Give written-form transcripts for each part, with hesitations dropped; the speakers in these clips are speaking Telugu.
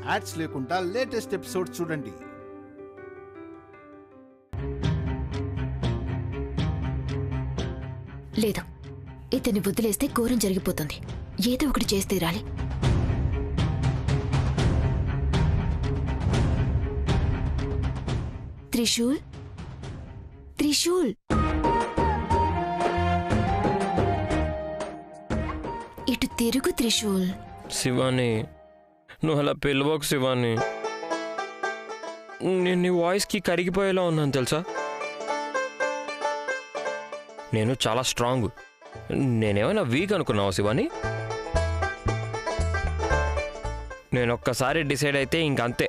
యాడ్స్ లేకుండా లేటెస్ట్ ఎపిసోడ్ చూడండి. లేదు, ఇతన్ని వదిలేస్తే ఘోరం జరిగిపోతుంది. ఏదో ఒకటి చేసి తీరాలి. త్రిశూల్, త్రిశూల్, ఇటు తిరుగు త్రిశూల్. శివాని, నువ్వు అలా పిలవకు శివాని. నేను నీ వాయిస్కి కరిగిపోయేలా ఉన్నాను తెలుసా. నేను చాలా స్ట్రాంగ్. నేనేమైనా వీక్ అనుకున్నావా శివాని? నేను ఒక్కసారి డిసైడ్ అయితే ఇంకంతే,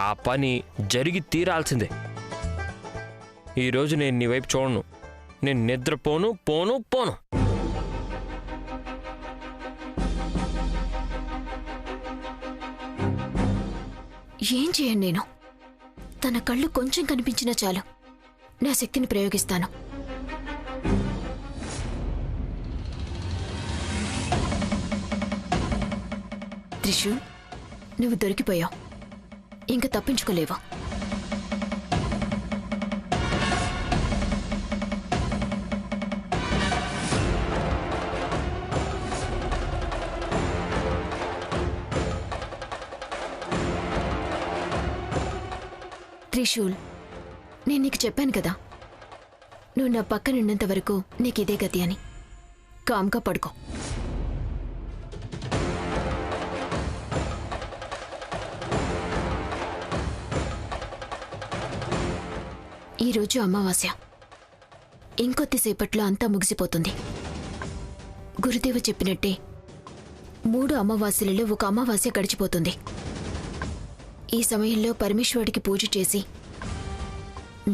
ఆ పని జరిగి తీరాల్సిందే. ఈరోజు నేను నీ వైపు చూడను. నేను నిద్రపోను, పోను పోను. ఏం చేయను నేను? తన కళ్ళు కొంచెం కనిపించినా చాలు, నా శక్తిని ప్రయోగిస్తాను. త్రిశూల్, నువ్వు దొరికిపోయావు. ఇంక తప్పించుకోలేవా? త్రిశూల్, నేను నీకు చెప్పాను కదా, నువ్వు నా పక్కనున్నంత వరకు నీకు ఇదే గతి అని. కామ్గా పడుకో. ఈరోజు అమావాస్య. ఇంకొద్దిసేపట్లో అంతా ముగిసిపోతుంది. గురుదేవ చెప్పినట్టే 3 అమావాస్యలలో ఒక అమావాస్య గడిచిపోతుంది. ఈ సమయంలో పరమేశ్వరుడికి పూజ చేసి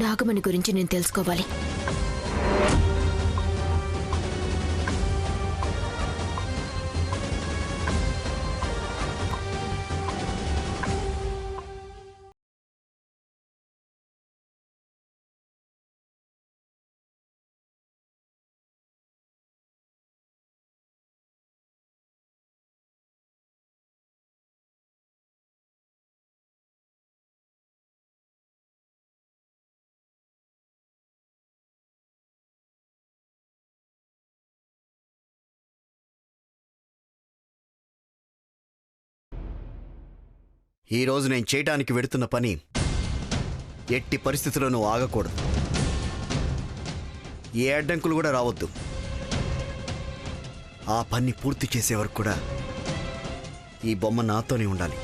నాగమణి గురించి నేను తెలుసుకోవాలి. ఈరోజు నేను చేయటానికి వెడుతున్న పని ఎట్టి పరిస్థితుల్లోనూ ఆగకూడదు. ఏ అడ్డంకులు కూడా రావద్దు. ఆ పని పూర్తి చేసే వరకు కూడా ఈ బొమ్మ నాతోనే ఉండాలి.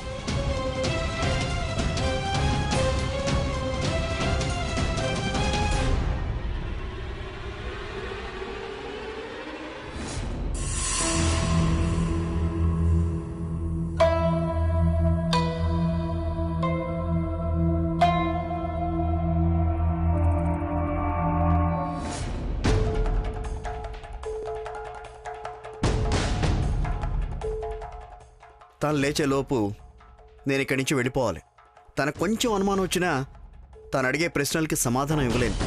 తను లేచేలోపు నేను ఇక్కడి నుంచి వెళ్ళిపోవాలి. తనకు కొంచెం అనుమానం వచ్చినా తను అడిగే ప్రశ్నలకి సమాధానం ఇవ్వలేను.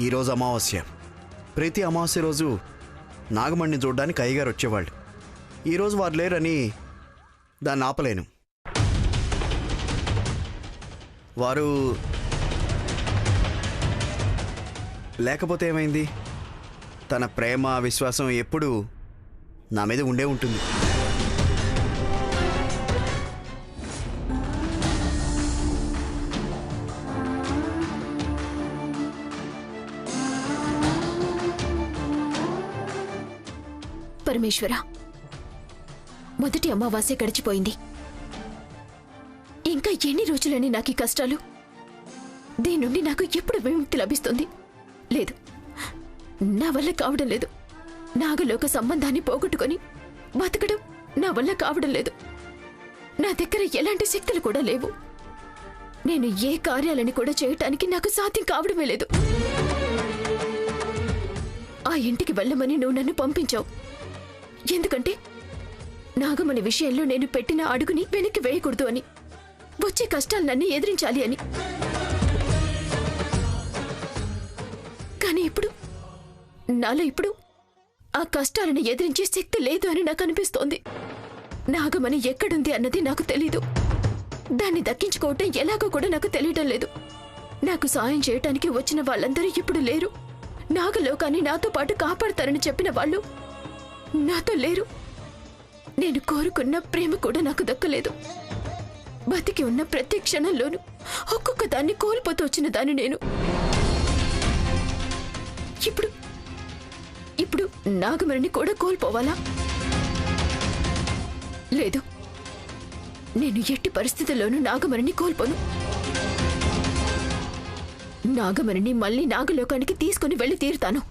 ఈరోజు అమావాస్య. ప్రతి అమావాస్య రోజు నాగమణిని చూడడానికి అయ్యగారు వచ్చేవాళ్ళు. ఈరోజు వారు లేరని దాన్ని ఆపలేను. వారు లేకపోతే ఏమైంది? తన ప్రేమ విశ్వాసం ఎప్పుడూ నా మీద ఉండే ఉంటుంది. పరమేశ్వర, మొదటి అమావాస్య గడిచిపోయింది. ఇంకా ఇంకా ఎన్ని రోజులని నాకు ఈ కష్టాలు? దీని నుండి నాకు ఎప్పుడు విముక్తి లభిస్తుంది? లేదు, నా వల్ల కావడం లేదు. నాగలోక సంబంధాన్ని పోగొట్టుకొని బతకడం నా వల్ల కావడం లేదు. నా దగ్గర ఎలాంటి శక్తులు కూడా లేవు. నేను ఏ కార్యాలని కూడా చేయటానికి నాకు సాధ్యం కావడమే లేదు. ఆ ఇంటికి వెళ్ళమని నువ్వు నన్ను పంపించావు. ఎందుకంటే నాగమణి విషయంలో నేను పెట్టిన అడుగుని వెనక్కి వేయకూడదు అని, వచ్చే కష్టాలన్నీ ఎదిరించాలి అని. కానీ నాలో ఇప్పుడు ఆ కష్టాలను ఎదిరించే శక్తి లేదు అని నాకు అనిపిస్తోంది. నాగమణి ఎక్కడుంది అన్నది నాకు తెలీదు. దాన్ని దక్కించుకోవటం ఎలాగో కూడా నాకు తెలియటం లేదు. నాకు సాయం చేయటానికి వచ్చిన వాళ్ళందరూ ఇప్పుడు లేరు. నాగలోకాన్ని నాతో పాటు కాపాడతారని చెప్పిన వాళ్ళు నాతో లేరు. నేను కోరుకున్న ప్రేమ కూడా నాకు దక్కలేదు. బతికి ఉన్న ప్రతి క్షణంలోనూ ఒక్కొక్క దాన్ని కోల్పోతూ వచ్చిన దాన్ని నేను. ఇప్పుడు నాగమణిని కూడా కోల్పోవాలా? లేదు, నేను ఎట్టి పరిస్థితుల్లోనూ నాగమణిని కోల్పోను. నాగమణిని మళ్ళీ నాగలోకానికి తీసుకుని వెళ్ళి తీరుతాను.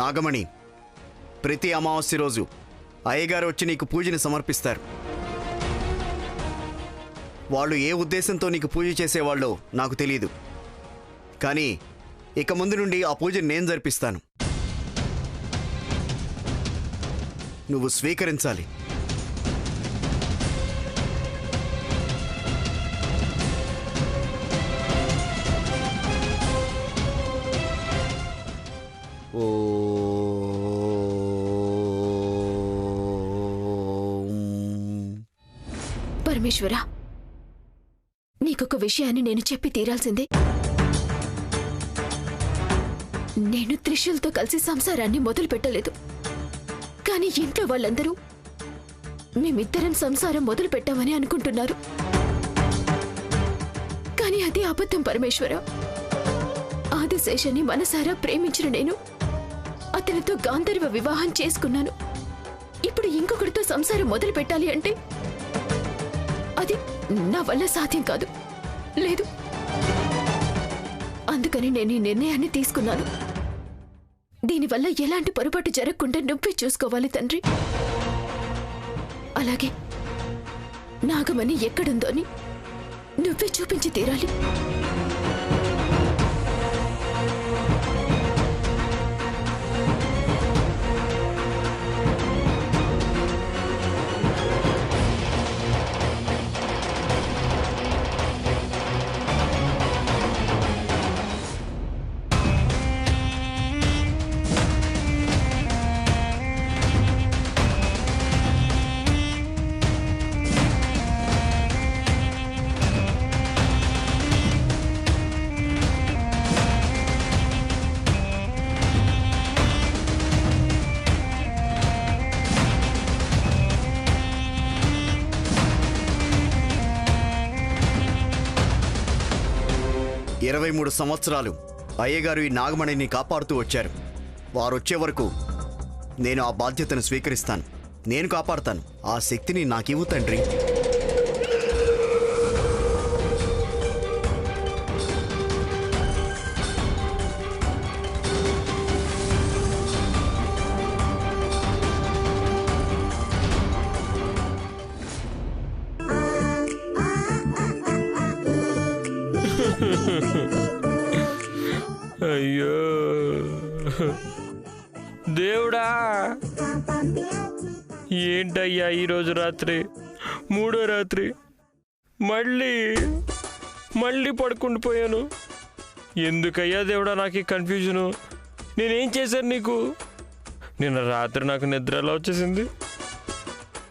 నాగమణి, ప్రతి అమావాస్య రోజు అయ్యగారు వచ్చి నీకు పూజని సమర్పిస్తారు. వాళ్ళు ఏ ఉద్దేశంతో నీకు పూజ చేసేవాళ్ళో నాకు తెలియదు. కానీ ఇక ముందు నుండి ఆ పూజని నేను జరిపిస్తాను. నువ్వు స్వీకరించాలి. పరమేశ్వరా, నీకొక విషయాన్ని నేను చెప్పి తీరాల్సిందే. నేను త్రిశూల్తో కలిసి సంసారాన్ని మొదలు పెట్టలేదు. కానీ ఇంట్లో వాళ్ళందరూ మేమిద్దరం సంసారం మొదలు పెట్టామని అనుకుంటున్నారు. కానీ అది అబద్ధం పరమేశ్వర. ఆదిశేషని మనసారా ప్రేమించిన నేను అతనితో గాంధర్వ వివాహం చేసుకున్నాను. ఇప్పుడు ఇంకొకరితో సంసారం మొదలు పెట్టాలి అంటే అది నా వల్ల సాధ్యం కాదు. లేదు, అందుకని నేను ఈ నిర్ణయాన్ని తీసుకున్నాను. దీనివల్ల ఎలాంటి పొరపాటు జరగకుండా నువ్వే చూసుకోవాలి తండ్రి. అలాగే నాగమణి ఎక్కడుందో అని నువ్వే చూపించి తీరాలి. ఇరవై 23 సంవత్సరాలు అయ్యగారు ఈ నాగమణిని కాపాడుతూ వచ్చారు. వారొచ్చే వరకు నేను ఆ బాధ్యతను స్వీకరిస్తాను. నేను కాపాడతాను. ఆ శక్తిని నాకివ్వు తండ్రి. అయ్యో దేవుడా, ఏంటయ్యా ఈరోజు రాత్రి 3వ రాత్రి మళ్ళీ పడుకుండిపోయాను. ఎందుకయ్యా దేవుడా నాకు ఈ కన్ఫ్యూజను? నేనేం చేశాను నీకు? నిన్న రాత్రి నాకు నిద్ర ఎలా వచ్చేసింది?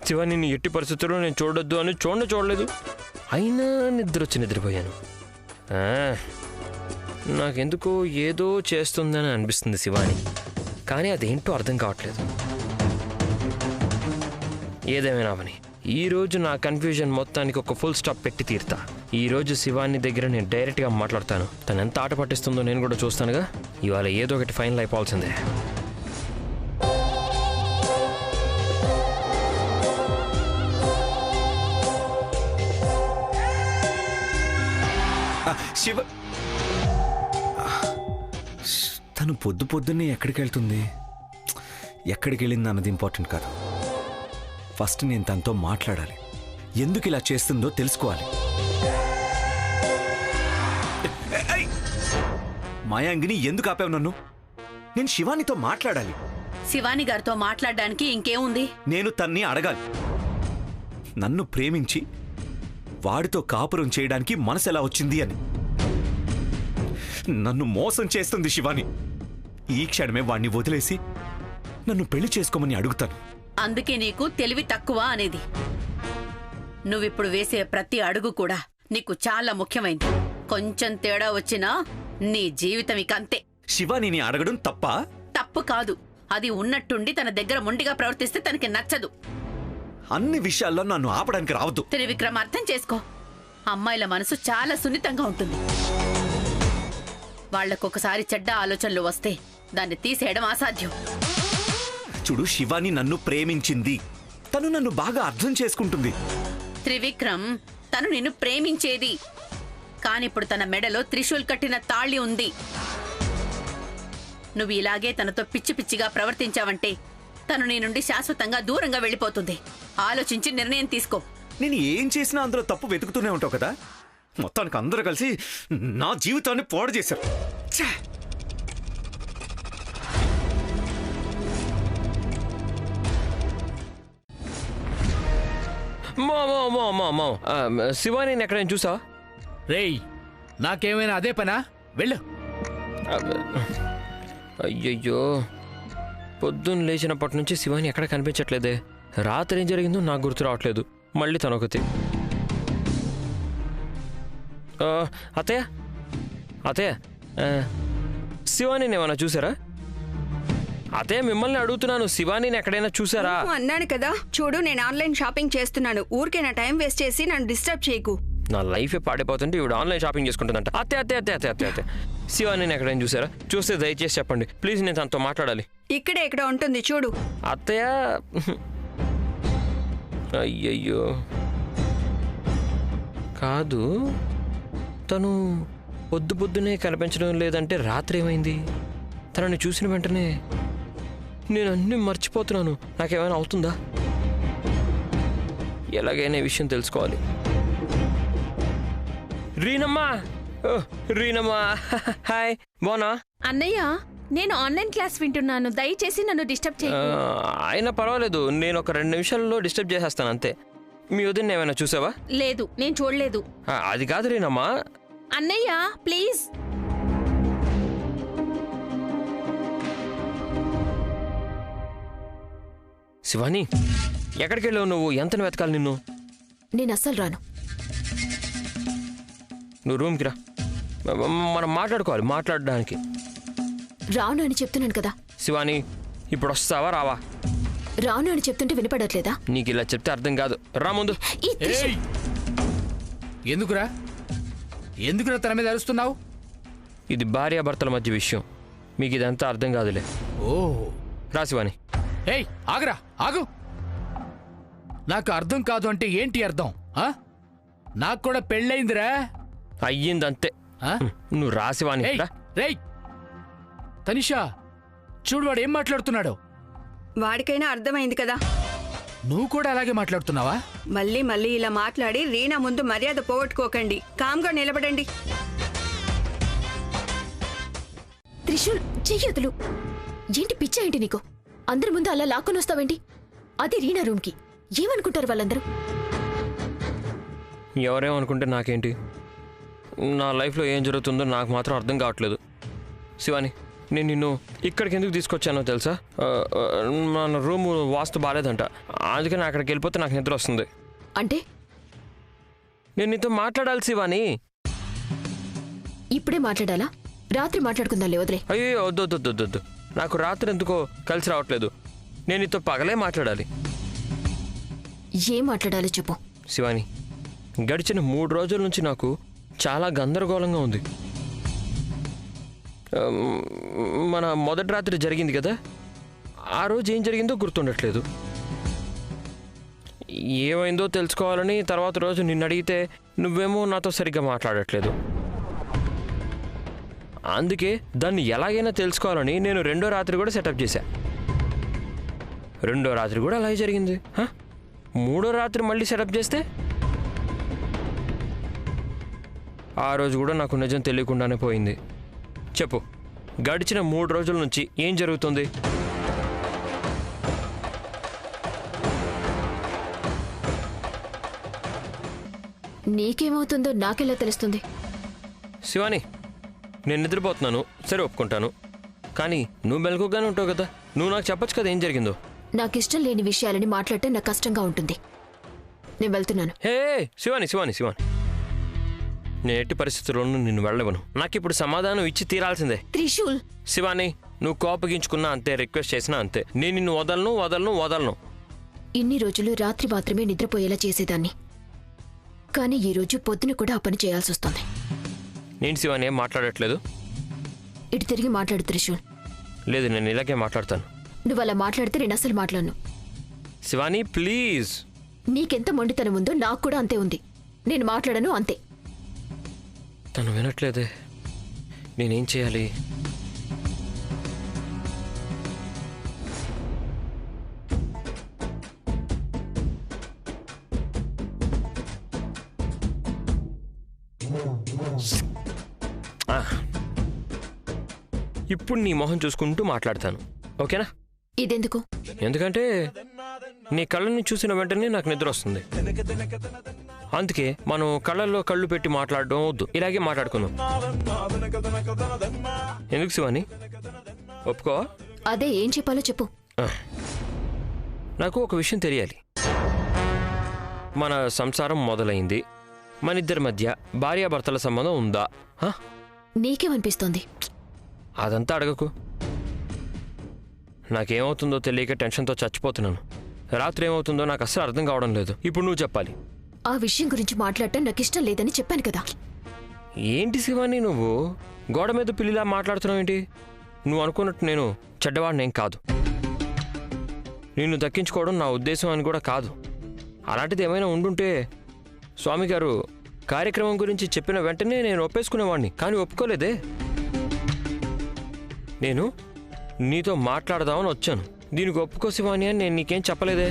శివ, నిన్ను ఎట్టి పరిస్థితుల్లో నేను చూడొద్దు అని చూడలేదు. అయినా నిద్ర వచ్చి నిద్రపోయాను. నాకెందుకో ఏదో చేస్తుందని అనిపిస్తుంది శివాని, కానీ అదేంటో అర్థం కావట్లేదు. ఏదేమైనా అవని, ఈరోజు నా కన్ఫ్యూజన్ మొత్తానికి ఒక ఫుల్ స్టాప్ పెట్టి తీరుతా. ఈరోజు శివాని దగ్గర నేను డైరెక్ట్గా మాట్లాడతాను. తను ఎంత ఆట పట్టిస్తుందో నేను కూడా చూస్తానుగా. ఇవాళ ఏదో ఒకటి ఫైనల్ అయిపోవాల్సిందే. శివ తను పొద్దున్నే ఎక్కడికి వెళ్తుంది, ఎక్కడికి వెళ్ళింది అన్నది ఇంపార్టెంట్ కాదు. ఫస్ట్ నేను తనతో మాట్లాడాలి. ఎందుకు ఇలా చేస్తుందో తెలుసుకోవాలి. మాయాంగిని, ఎందుకు ఆపావు నన్ను? నేను శివానితో మాట్లాడాలి. శివాని గారితో మాట్లాడడానికి ఇంకేముంది? నేను తన్ని అడగాలి. నన్ను ప్రేమించి వాడితో కాపురం చేయడానికి మనసు ఎలా వచ్చింది అని. నన్ను మోసం చేస్తుంది శివాని. ఈ క్షణమే వాణ్ణి వదిలేసి నన్ను పెళ్లి చేసుకోమని అడుగుతాను. అందుకే నీకు తెలివి తక్కువ అనేది. నువ్విప్పుడు వేసే ప్రతి అడుగు కూడా నీకు చాలా ముఖ్యమైంది. కొంచెం తేడా వచ్చినా నీ జీవితం ఇకంతే. శివానిని అడగడం తప్ప? తప్పు కాదు. అది ఉన్నట్టుండి తన దగ్గర మొండిగా ప్రవర్తిస్తే తనకి నచ్చదు. అన్ని విషయాల్లో నన్ను ఆపడానికి రావద్దు. త్రివిక్రమ్, అర్థం చేసుకో. అమ్మాయిల మనసు చాలా సున్నితంగా ఉంటుంది. వాళ్లకొకసారి చెడ్డ ఆలోచనలు వస్తే దాన్ని తీసేయడం అసాధ్యం. చూడు, శివాని నన్ను ప్రేమించింది. తను నన్ను బాగా అర్థం చేసుకుంటుంది. త్రివిక్రమ్, తను నిన్ను ప్రేమించేది. కానిప్పుడు తన మెడలో త్రిశూల్ కట్టిన తాళి ఉంది. నువ్వు ఇలాగే తనతో పిచ్చి పిచ్చిగా ప్రవర్తించావంటే తను నీ నుండి శాశ్వతంగా దూరంగా వెళ్ళిపోతుంది. ఆలోచించి నిర్ణయం తీసుకో. నేను ఏం చేసినా అందులో తప్పు వెతుకుతూనే ఉంటావు కదా. మొత్తానికి అందరూ కలిసి నా జీవితాన్ని పాడు చేశారు. ఛే! శివాని ఎక్కడైనా చూసావా? రేయ్, నాకేమైనా అదే పనా? వెళ్ళు. అయ్యయ్యో, పొద్దున్న లేచినప్పటి నుంచి శివాని ఎక్కడ కనిపించట్లేదే. రాత్రి ఏం జరిగిందో నాకు గుర్తు రావట్లేదు. మళ్ళీ తనొకటి. అత్తయ్య అత్తయ్య, శివాని ఏమన్నా చూసారా? అత్తయ్య, మిమ్మల్ని అడుగుతున్నాను, శివాని ఎక్కడైనా చూసారా? అన్నాను కదా, చూడు నేను ఆన్లైన్ షాపింగ్ చేస్తున్నాను. ఊరికే నా టైం వేస్ట్ చేసి నన్ను డిస్టర్బ్ చేయకు. నా లైఫే పాడైపోతుంటే ఇవిడ ఆన్లైన్ షాపింగ్ చేసుకుంటుందంట. అత్తే అత్తే అత్తే అత్తే అత్తే అత్తే శివాని ఎక్కడైనా చూసారా? చూస్తే దయచేసి చెప్పండి ప్లీజ్, నేను తనతో మాట్లాడాలి. ఇక్కడే ఎక్కడ ఉంటుంది చూడు. అత్తయ్య, అయ్యయ్యో, కాదు, తను పొద్దునే కనిపించడం లేదంటే రాత్రి ఏమైంది? తనని చూసిన వెంటనే నేను అన్నీ మర్చిపోతున్నాను. నాకేమైనా అవుతుందా? ఎలాగైనా ఈ విషయం తెలుసుకోవాలి. రీనమ్మా, రీనమ్మా, హాయ్, బానా? అన్నయ్య, నేను ఆన్లైన్ క్లాస్ వింటున్నాను, దయచేసి నన్ను డిస్టర్బ్ చేయ. అయినా పర్వాలేదు, నేను ఒక 2 నిమిషాల్లో డిస్టర్బ్ చేసేస్తాను అంతే. మీ వదిన ఏమైనా చూసావా? లేదు, నేను చూడలేదు. అది కాదు రీనమ్మా. అన్నయ్య ప్లీజ్. శివాని, ఎక్కడికి వెళ్ళావు నువ్వు? ఎంతని వెతకాలి నిన్ను? నేను అస్సలు రాను. నువ్వు రూమ్కి రా, మనం మాట్లాడుకోవాలి. మాట్లాడడానికి రాను అని చెప్తున్నాను కదా. శివాని, ఇప్పుడు వస్తావా రావా? రాను అని చెప్తుంటే వినపడట్లేదా? నీకు ఇలా చెప్తే అర్థం కాదు. రా ముందు. ఈ త్రిశూల్. ఏయ్, ఎందుకురా తన మీద అరుస్తున్నావు? ఇది భార్యాభర్తల మధ్య విషయం, మీకు ఇదంతా అర్థం కాదులే. ఓహో, రా శివాని. ఏయ్ ఆగురా, ఆగు. నాకు అర్థం కాదు అంటే ఏంటి అర్థం? నాకు కూడా పెళ్ళయిందిరా. అయ్యిందంతే. నువ్వు రా శివాని. రేయ్ తనిషా, చూడు వాడు ఏం మాట్లాడుతున్నాడు. వాడికైనా అర్థమైంది కదా. నువ్వు కూడా అలాగే మాట్లాడుతున్నావా? మళ్ళీ మళ్ళీ ఇలా మాట్లాడి రీనా ముందు మర్యాద పోగొట్టుకోకండి. కామ్గా నిలబడండి. త్రిశూల్, చెయ్యొదులు. ఏంటి పిచ్చా ఏంటి నీకు? అందరి ముందు అలా లాక్కొని వస్తావేంటి? అది రీనా రూమ్కి. ఏమనుకుంటారు వాళ్ళందరూ? ఎవరేమనుకుంటే నాకేంటి? నా లైఫ్లో ఏం జరుగుతుందో నాకు మాత్రం అర్థం కావట్లేదు. శివాని, నేను నిన్ను ఇక్కడికి ఎందుకు తీసుకొచ్చానో తెలుసా? మన రూము వాస్తు బాగాలేదంట, అందుకని అక్కడికి వెళ్ళిపోతే నాకు నిద్ర వస్తుంది. అంటే నేను నీతో మాట్లాడాలి శివాని. ఇప్పుడే మాట్లాడాలా? రాత్రి మాట్లాడుకుందాంలే, వదిలే. అయ్యో వద్దు. నాకు రాత్రి ఎందుకో కలిసి రావట్లేదు. నేను నీతో పగలే మాట్లాడాలి. ఏం మాట్లాడాలో చెప్పు. శివాని, గడిచిన 3 రోజుల నుంచి నాకు చాలా గందరగోళంగా ఉంది. మన మొదటి రాత్రి జరిగింది కదా, ఆ రోజు ఏం జరిగిందో గుర్తుండట్లేదు. ఏమైందో తెలుసుకోవాలని తర్వాత రోజు నిన్ను అడిగితే నువ్వేమో నాతో సరిగ్గా మాట్లాడట్లేదు. అందుకే దాన్ని ఎలాగైనా తెలుసుకోవాలని నేను 2వ రాత్రి కూడా సెటప్ చేశా. 2వ రాత్రి కూడా అలాగే జరిగింది. 3వ రాత్రి మళ్ళీ సెటప్ చేస్తే ఆ రోజు కూడా నాకు నిజం తెలియకుండానే పోయింది. చెప్పు, గడిచిన 3 రోజుల నుంచి ఏం జరుగుతుంది? నీకేమవుతుందో నాకెలా తెలుస్తుంది? శివాని, నేను నిద్రపోతున్నాను, సరే ఒప్పుకుంటాను. కానీ నువ్వు మెలకుగానే ఉంటావు కదా, నువ్వు నాకు చెప్పొచ్చు కదా ఏం జరిగిందో. నాకిష్టం లేని విషయాలని మాట్లాడితే నాకు కష్టంగా ఉంటుంది. నేను వెళ్తున్నాను. హే శివాని, నేను ఎట్టి పరిస్థితుల్లోనూ నిన్ను వెళ్ళవను. నాకు ఇప్పుడు సమాధానం ఇచ్చి తీరాల్సిందే. త్రిశూల్, శివాని, నువ్వు కోపగించుకున్నా అంతే, రిక్వెస్ట్ చేసినా అంతే. నేను నిన్ను వదలను. ఇన్ని రోజులు రాత్రి మాత్రమే నిద్రపోయేలా చేసేదాన్ని, కానీ ఈ రోజు పొద్దున కూడా ఆ పని చేయాల్సి వస్తుంది. నేను శివాని ఏం మాట్లాడట్లేదు. ఇటు తిరిగి మాట్లాడు త్రిశూల్. లేదు, నేను ఇలాగే మాట్లాడతాను. నువ్వు అలా మాట్లాడితే నేను అసలు మాట్లాడను. శివాని ప్లీజ్. నీకెంత మొండితనం ఉందో నాకు కూడా అంతే ఉంది. నేను మాట్లాడను, అంతే. తను వినట్లేదే, నేనేం చేయాలి? ఇప్పుడు నీ మొహం చూసుకుంటూ మాట్లాడతాను, ఓకేనా? ఇదెందుకు? ఎందుకంటే నీ కళ్ళని చూసిన వెంటనే నాకు నిద్ర వస్తుంది. అందుకే మనం కళ్ళల్లో కళ్ళు పెట్టి మాట్లాడడం వద్దు, ఇలాగే మాట్లాడుకుందాం. ఎందుకు శివాని, ఒప్పుకోవా? అదే, ఏం చెప్పాలో చెప్పు. నాకు ఒక విషయం తెలియాలి. మన సంసారం మొదలైంది, మన ఇద్దరి మధ్య భార్యాభర్తల సంబంధం ఉందా? నీకేమనిపిస్తోంది? అదంతా అడగకు. నాకేమవుతుందో తెలియక టెన్షన్తో చచ్చిపోతున్నాను. రాత్రి ఏమవుతుందో నాకు అస్సలు అర్థం కావడం లేదు. ఇప్పుడు నువ్వు చెప్పాలి. ఆ విషయం గురించి మాట్లాడటం నాకు ఇష్టం లేదని చెప్పాను కదా. ఏంటి శివాని, నువ్వు గోడ మీద పిల్లిలా మాట్లాడుతున్నావు ఏంటి? నువ్వు అనుకున్నట్టు నేను చెడ్డవాడినేం కాదు. నిన్ను దక్కించుకోవడం నా ఉద్దేశం అని కూడా కాదు. అలాంటిది ఏమైనా ఉండుంటే స్వామి గారు కార్యక్రమం గురించి చెప్పిన వెంటనే నేను ఒప్పేసుకునేవాడిని, కానీ ఒప్పుకోలేదే. నేను నీతో మాట్లాడదామని వచ్చాను. దీనికి ఒప్పుకో శివాని అని నేను నీకేం చెప్పలేదే.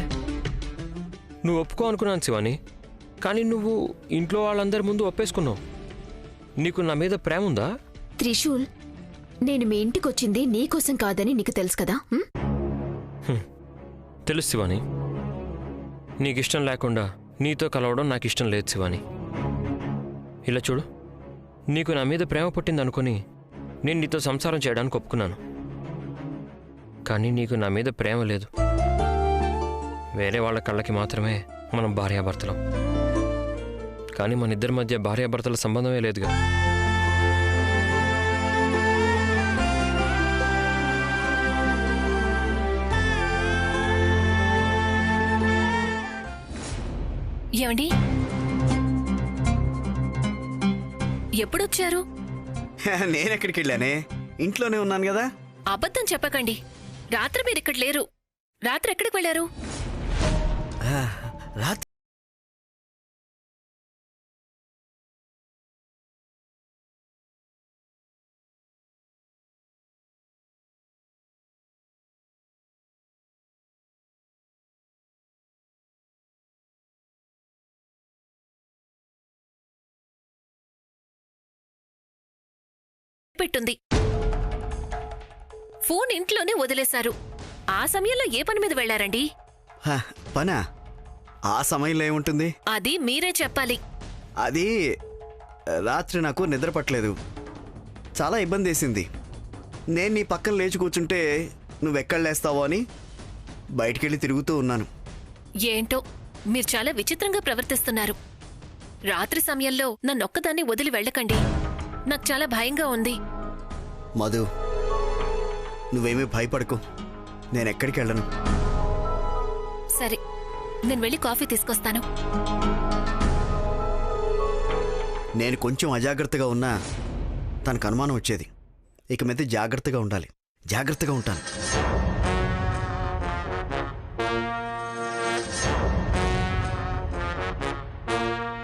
నువ్వు ఒప్పుకో అనుకున్నాను శివాని, కానీ నువ్వు ఇంట్లో వాళ్ళందరి ముందు ఒప్పేసుకున్నావు. నీకు నా మీద ప్రేమ ఉందా? త్రిశూల్, నేను మీ ఇంటికి వచ్చింది నీకోసం కాదని నీకు తెలుసు కదా. తెలుసు శివాని. నీకిష్టం లేకుండా నీతో కలవడం నాకు ఇష్టం లేదు శివాని. ఇలా చూడు, నీకు నా మీద ప్రేమ పుట్టిందనుకొని నేను నీతో సంసారం చేయడానికి ఒప్పుకున్నాను. కానీ నీకు నా మీద ప్రేమ లేదు. వేరే వాళ్ళ కళ్ళకి మాత్రమే మనం భార్యాభర్తలం, కానీ మన ఇద్దరి మధ్య భార్యాభర్తల సంబంధమే లేదుగా. ఏమండి, ఎప్పుడొచ్చారు? నేనెక్కడికి వెళ్ళానే, ఇంట్లోనే ఉన్నాను కదా. అబద్ధం చెప్పకండి, రాత్రి మీరు ఇక్కడ లేరు. రాత్రి ఎక్కడికి వెళ్ళారు? రాత్రి పెట్టుంది. ఫోన్ ఇంట్లోనే వదిలేశారు. ఆ సమయంలో ఏ పని మీద వెళ్లారండి? పనా? ఆ సమయంలో ఏముంటుంది? అది మీరే చెప్పాలి. అది రాత్రి నాకు నిద్ర పట్టలేదు, చాలా ఇబ్బంది వేసింది. నేను నీ పక్కన లేచి కూర్చుంటే నువ్వెక్కడ లేస్తావో అని బయటికెళ్ళి తిరుగుతూ ఉన్నాను. ఏంటో మీరు చాలా విచిత్రంగా ప్రవర్తిస్తున్నారు. రాత్రి సమయంలో నన్నొక్కదాన్ని వదిలి వెళ్ళకండి, నాకు చాలా భయంగా ఉంది. మధు, నువ్వేమీ భయపడకు, నేను ఎక్కడికి వెళ్ళను. సరే, నేను వెళ్ళి కాఫీ తీసుకొస్తాను. నేను కొంచెం అజాగ్రత్తగా ఉన్నా తనకు అనుమానం వచ్చేది. ఇక మీద జాగ్రత్తగా ఉండాలి. జాగ్రత్తగా ఉంటాను.